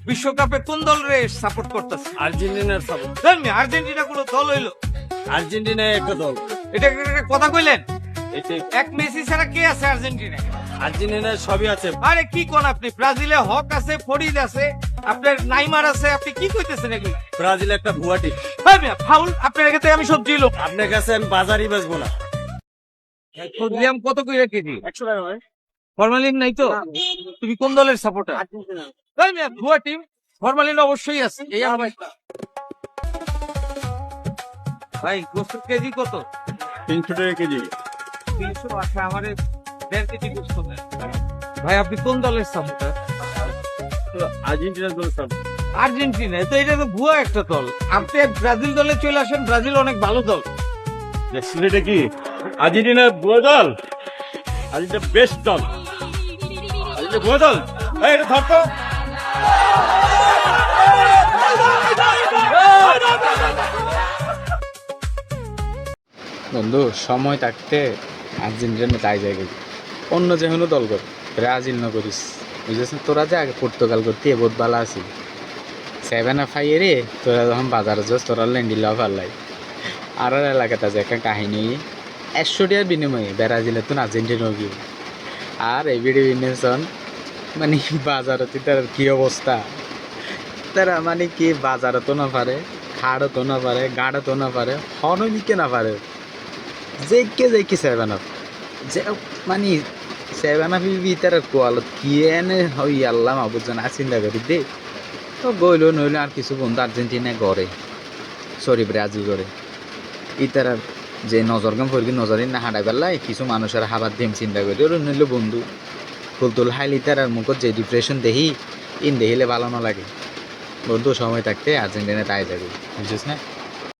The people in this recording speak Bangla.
বিশ্বকাপে কোন দলরে সাপোর্ট করতেছে? আর্জেন্টিনার সাপোর্ট। আর্জেন্টিনা কোনো দল হইলো? আর্জেন্টিনা একটা দল। এটা একটা কথা কইলেন? এটাই এক মেসি ছাড়া কে আছে আর্জেন্টিনায়? আর্জেন্টিনার সবই আছে। আরে কি কোন আপনি? ব্রাজিলে হক আছে, ফরিদ আছে, আপনার নাইমার আছে, আপনি কি কইতেছেন এগুলো? ব্রাজিল একটা ভুয়া টিম। ফাউল, আপনার কাছে আমি সবজি লোক। আপনার কাছে আমি বাজারই বেচবো না। দিলাম কত কইরা কেজি? 100 টাকা ভাই। ফরমালিন নাই তো? তুমি কোন দলের সাপোর্টার? আর্জেন্টিনা। ভুয়া টিম, ফরমালিন অবশ্যই আছে। এই আমার ভাই গোস্তের কেজি কত? 300 টাকা কেজি। 300। আচ্ছা, আমারে 1.5 কেজি গোস্ত দেন। ভাই আপনি কোন দলের সাপোর্টার? আর্জেন্টিনার দল সাপোর্ট। আর্জেন্টিনা। তো এটা তো ভুয়া একটা দল। আপনি ব্রাজিল দলে চলে আসেন, ব্রাজিল অনেক ভালো দল। দেখছেন এটা কি? আর্জেন্টিনা ভুয়া দল। আর্জেন্টিনা বেস্ট দল। আর্জেন্টিনা ভুয়া দল। এই এটা ধর তো। বন্ধু সময় থাকতে আর্জেন্টিনা তাই জায়গায় অন্য যে কোনো দল কর, ব্রাজিল ন করিস বুঝেছ। তোরা যে আগে পর্তুগাল করতে বহুত ভালো আছি 7-5 রে। তোরা যখন বাজারে যাস তোরা ল্যান্ডি লাভ আল্লাই আর এলাকাটা যে একটা কাহিনী 100 টাকার বিনিময়ে ব্রাজিলের তো আর্জেন্টিনা গিয়ে আর এবিডি বিনেশন মানে বাজারতে তার কি অবস্থা। তারা মানে কি বাজারও তো না পারে, খাড়ও তো না পারে, গাড়ও তো না পারে, হনও দিকে না পারে। যে 7-up যে মানে 7-up ভিতরে কোয়ালত কি এনে হই আল্লাহ মাহবুবজন চিন্তা করি দে। তো গইল নইলে আর কিছু বন্ধু আর্জেন্টিনা গড়ে, সরি ব্রাজিল গড়ে ইতার যে নজরগাম ফরকি নজরে না হাঁটাই পেলাই কিছু মানুষের হাবার দিম চিন্তা করি ওর নইলে বন্ধু ফুলতুল হাইলি তার মুখত যে ডিপ্রেশন দেখি ইন দেখিলে ভালো না লাগে। বন্ধু সময় থাকতে আর্জেন্টিনা তাই যাবে বুঝছিস না।